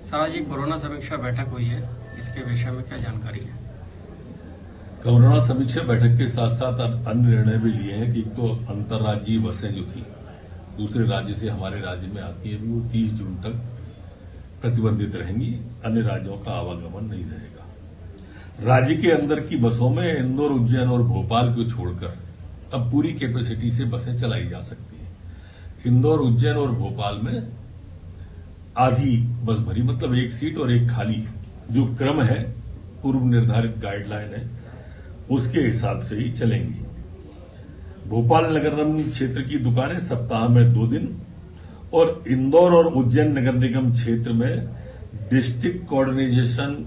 Sir आज ये corona समीक्षा बैठक हुई है, इसके विषय में क्या जानकारी है? कोरोना समीक्षा बैठक के साथ साथ अन्य निर्णय भी लिए हैं कि तो अंतर्राज्यीय बसें जो थी दूसरे राज्य से हमारे राज्य में आती है भी वो 30 जून तक प्रतिबंधित रहेंगी। अन्य राज्यों का आवागमन नहीं रहेगा। राज्य के अंदर की बसों में इंदौर, उज्जैन और भोपाल को छोड़कर अब पूरी कैपेसिटी से बसें चलाई जा सकती हैं। इंदौर, उज्जैन और भोपाल में आधी बस भरी, मतलब एक सीट और एक खाली, जो क्रम है पूर्व निर्धारित गाइडलाइन है उसके हिसाब से ही चलेंगी। भोपाल नगर निगम क्षेत्र की दुकानें सप्ताह में 2 दिन और इंदौर और उज्जैन नगर निगम क्षेत्र में डिस्ट्रिक्ट कोऑर्डिनेशन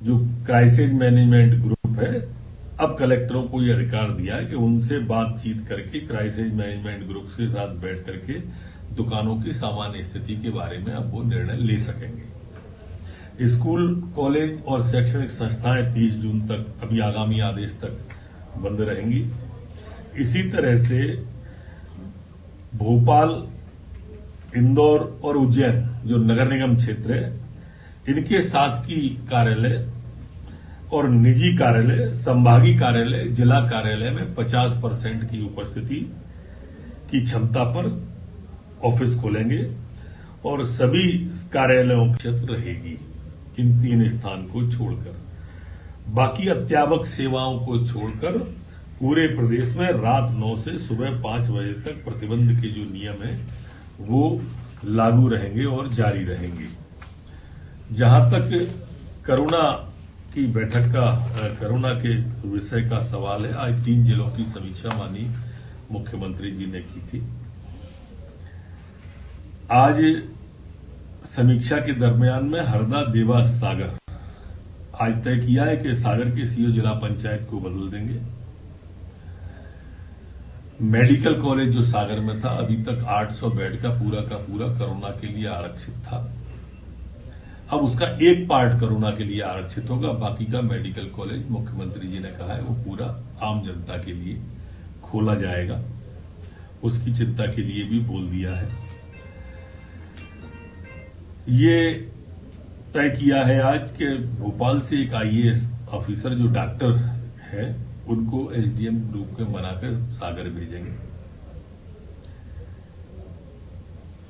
जो क्राइसिस मैनेजमेंट ग्रुप है, अब कलेक्टरों को यह अधिकार दिया है कि उनसे बातचीत करके क्राइसिस मैनेजमेंट ग्रुप के साथ बैठ करके दुकानों की सामान्य स्थिति के बारे में अब वो निर्णय ले सकेंगे। स्कूल, कॉलेज और शैक्षणिक संस्थाएं 30 जून तक, अभी आगामी आदेश तक बंद रहेंगी। इसी तरह से भोपाल, इंदौर और उज्जैन जो नगर निगम क्षेत्र है, इनके शासकीय कार्यालय और निजी कार्यालय, संभागीय कार्यालय, जिला कार्यालय में 50% की उपस्थिति की क्षमता पर ऑफिस खोलेंगे और सभी कार्यालयों की क्षेत्र रहेगी इन 3 स्थान को छोड़कर। बाकी अत्यावश्यक सेवाओं को छोड़कर पूरे प्रदेश में रात 9 से सुबह 5 बजे तक प्रतिबंध के जो नियम है वो लागू रहेंगे और जारी रहेंगे। जहां तक कोरोना की बैठक का, कोरोना के विषय का सवाल है, आज 3 जिलों की समीक्षा माननीय मुख्यमंत्री जी ने की थी। आज समीक्षा के दरमियान में हरदा, देवास, सागर आज तय किया है कि सागर के सीओ जिला पंचायत को बदल देंगे। मेडिकल कॉलेज जो सागर में था, अभी तक 800 बेड का पूरा कोरोना के लिए आरक्षित था। अब उसका एक पार्ट कोरोना के लिए आरक्षित होगा, बाकी का मेडिकल कॉलेज मुख्यमंत्री जी ने कहा है वो पूरा आम जनता के लिए खोला जाएगा। उसकी चिंता के लिए भी बोल दिया है। ये तय किया है आज के भोपाल से एक आईएएस ऑफिसर जो डॉक्टर है उनको एसडीएम ग्रुप में बनाकर सागर भेजेंगे।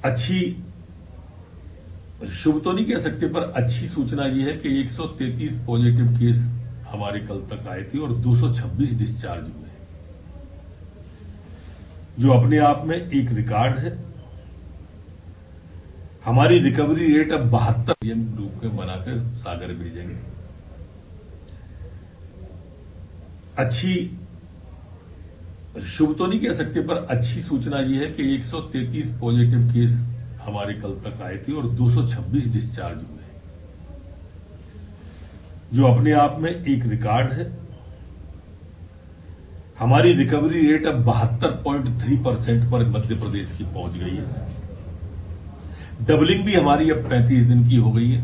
अच्छी, शुभ तो नहीं कह सकते, पर अच्छी सूचना यह है कि 133 पॉजिटिव केस हमारे कल तक आए थे और 226 डिस्चार्ज हुए, जो अपने आप में एक रिकॉर्ड है। हमारी रिकवरी रेट अब 72 ग्रुप में बनाकर सागर भेजेंगे। अच्छी, शुभ तो नहीं कह सकते, पर अच्छी सूचना यह है कि 133 पॉजिटिव केस हमारे कल तक आए थे और 226 डिस्चार्ज हुए, जो अपने आप में एक रिकॉर्ड है। हमारी रिकवरी रेट अब 72.3% पर मध्य प्रदेश की पहुंच गई है। डबलिंग भी हमारी अब 35 दिन की हो गई है।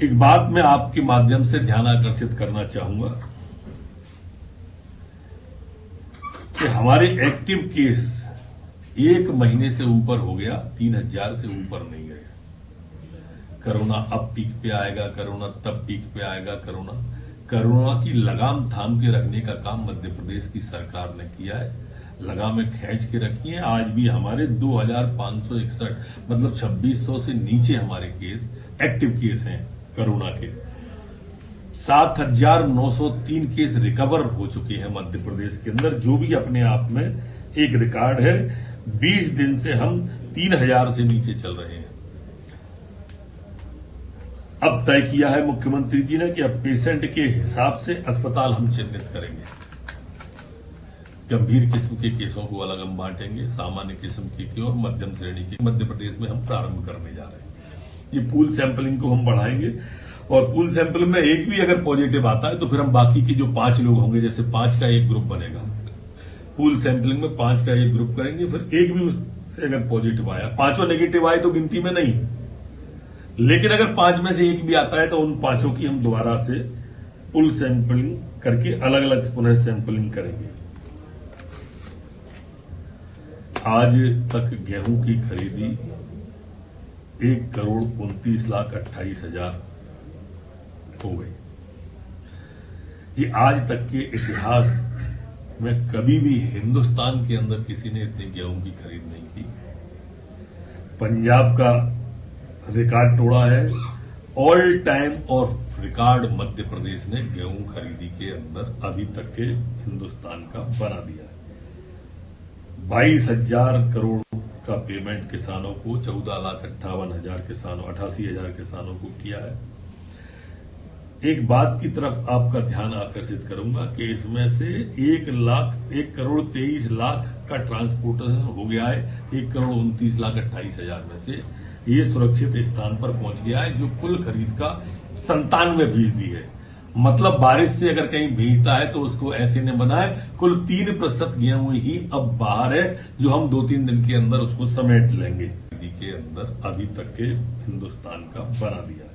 एक बात मैं आपके माध्यम से ध्यान आकर्षित करना चाहूंगा कि हमारे एक्टिव केस 1 महीने से ऊपर हो गया, 3000 से ऊपर नहीं गए। कोरोना अब पीक पे आएगा, कोरोना तब पीक पे आएगा। कोरोना की लगाम थाम के रखने का काम मध्य प्रदेश की सरकार ने किया है। लगामें खींच के रखी है। आज भी हमारे 2561, मतलब 2600 से नीचे हमारे केस, एक्टिव केस हैं कोरोना के। 7903 केस रिकवर हो चुके हैं मध्य प्रदेश के अंदर, जो भी अपने आप में एक रिकॉर्ड है। 20 दिन से हम 3000 से नीचे चल रहे हैं। अब तय किया है मुख्यमंत्री जी ने कि अब पेशेंट के हिसाब से अस्पताल हम चिन्हित करेंगे। गंभीर किस्म के केसों को अलग हम बांटेंगे, सामान्य किस्म के और मध्यम श्रेणी के मध्य प्रदेश में हम प्रारंभ करने जा रहे हैं। ये पूल सैंपलिंग को हम बढ़ाएंगे और पूल सैंपल में एक भी अगर पॉजिटिव आता है तो फिर हम बाकी के जो 5 लोग होंगे, जैसे 5 का एक ग्रुप बनेगा, पूल सैंपलिंग में 5 का एक ग्रुप करेंगे। फिर एक भी उससे अगर पॉजिटिव आया, 5 नेगेटिव आए तो गिनती में नहीं, लेकिन अगर 5 में से एक भी आता है तो उन 5 की हम दोबारा से पूल सैंपलिंग करके अलग अलग पुनः सैंपलिंग करेंगे। आज तक गेहूं की खरीदी 1,29,28,000 हो गई। जी आज तक के इतिहास में कभी भी हिंदुस्तान के अंदर किसी ने इतनी गेहूं की खरीद नहीं की। पंजाब का रिकॉर्ड तोड़ा है ऑल टाइम और रिकॉर्ड मध्य प्रदेश ने गेहूं खरीदी के अंदर अभी तक के हिंदुस्तान का बना दिया है। 22,000 करोड़ का पेमेंट किसानों को, 14,58,000 किसानों, 88,000 किसानों को किया है। एक बात की तरफ आपका ध्यान आकर्षित करूंगा कि इसमें से 1,23,00,000 का ट्रांसपोर्टेशन हो गया है 1,29,28,000 में से। ये सुरक्षित स्थान पर पहुंच गया है, जो कुल खरीद का 97% है। मतलब बारिश से अगर कहीं भीजता है तो उसको ऐसे ने बनाए कुल 3% गेहूं ही अब बाहर है, जो हम 2-3 दिन के अंदर उसको समेट लेंगे। के अंदर अभी तक के हिंदुस्तान का बना दिया है।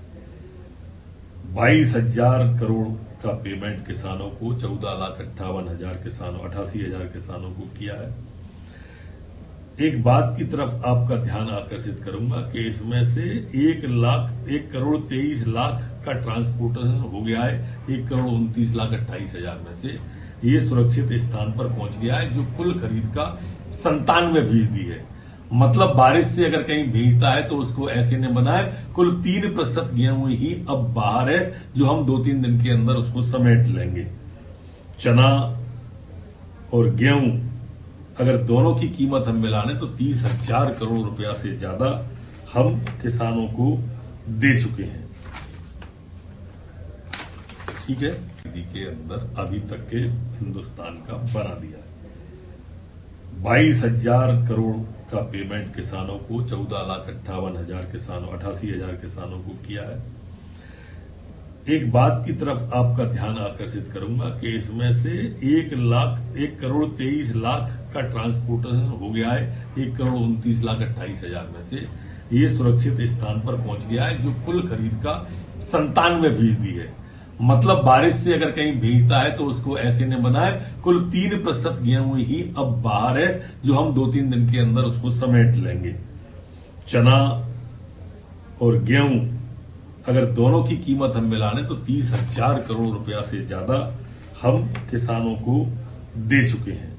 22,000 करोड़ का पेमेंट किसानों को, 14,58,000 किसानों, 88,000 किसानों को किया है। एक बात की तरफ आपका ध्यान आकर्षित करूंगा कि इसमें से 1,23,00,000 का ट्रांसपोर्टेशन हो गया है 1,29,28,000 में से। ये सुरक्षित स्थान पर पहुंच गया है, जो कुल खरीद का 97% है। मतलब बारिश से अगर कहीं भीजता है तो उसको ऐसे ने बनाए कुल 3% गेहूं ही अब बाहर है, जो हम 2-3 दिन के अंदर उसको समेट लेंगे। चना और गेहूं अगर दोनों की कीमत हम मिलाने तो 30,000 करोड़ रुपया से ज्यादा हम किसानों को दे चुके हैं। ठीक है, के अंदर अभी तक के हिंदुस्तान का बना दिया है। 22,000 करोड़ का पेमेंट किसानों को, 14,58,000 किसानों, 88,000 किसानों को किया है। एक बात की तरफ आपका ध्यान आकर्षित करूंगा कि इसमें से 1,23,00,000 का ट्रांसपोर्टेशन हो गया है 1,29,28,000 में से। ये सुरक्षित स्थान पर पहुंच गया है, जो कुल खरीद का 97% है। मतलब बारिश से अगर कहीं भीजता है तो उसको ऐसे ने बनाए कुल 3% गेहूं ही अब बाहर है, जो हम 2-3 दिन के अंदर उसको समेट लेंगे। चना और गेहूं अगर दोनों की कीमत हम मिलाने तो 30,000 करोड़ रुपया से ज्यादा हम किसानों को दे चुके हैं।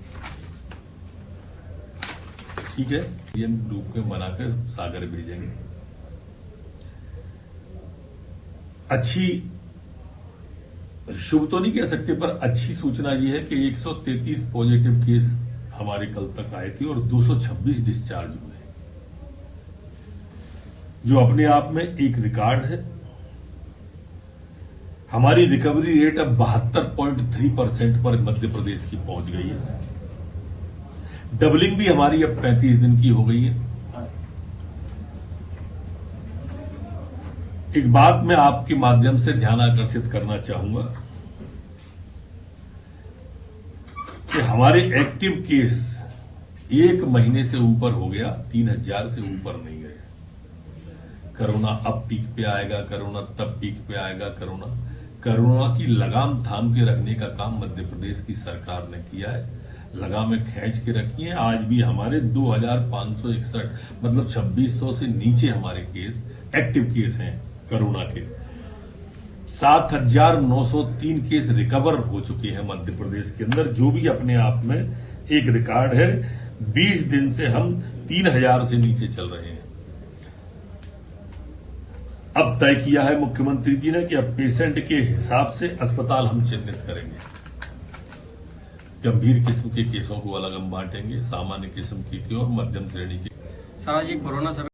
ठीक है, ये रूप में बनाकर सागर भेजेंगे। अच्छी, शुभ तो नहीं कह सकते, पर अच्छी सूचना यह है कि 133 पॉजिटिव केस हमारे कल तक आए थे और 226 डिस्चार्ज हुए, जो अपने आप में एक रिकॉर्ड है। हमारी रिकवरी रेट अब 72.3% पर मध्य प्रदेश की पहुंच गई है। डबलिंग भी हमारी अब 35 दिन की हो गई है। एक बात मैं आपके माध्यम से ध्यान आकर्षित करना चाहूंगा कि हमारे एक्टिव केस 1 महीने से ऊपर हो गया, 3,000 से ऊपर नहीं गए। कोरोना अब पीक पे आएगा, कोरोना तब पीक पे आएगा। कोरोना की लगाम थाम के रखने का काम मध्य प्रदेश की सरकार ने किया है। लगामें खींच के रखी है। आज भी हमारे 2,561 मतलब 2,600 से नीचे हमारे केस, एक्टिव केस हैं कोरोना के। 7,903 केस रिकवर हो चुके हैं मध्य प्रदेश के अंदर, जो भी अपने आप में एक रिकॉर्ड है। 20 दिन से हम 3,000 से नीचे चल रहे हैं। अब तय किया है मुख्यमंत्री जी ने कि अब पेशेंट के हिसाब से अस्पताल हम चिन्हित करेंगे। गंभीर किस्म के केसों को अलग हम बांटेंगे, सामान्य किस्म के और मध्यम श्रेणी के। सारा जी कोरोना से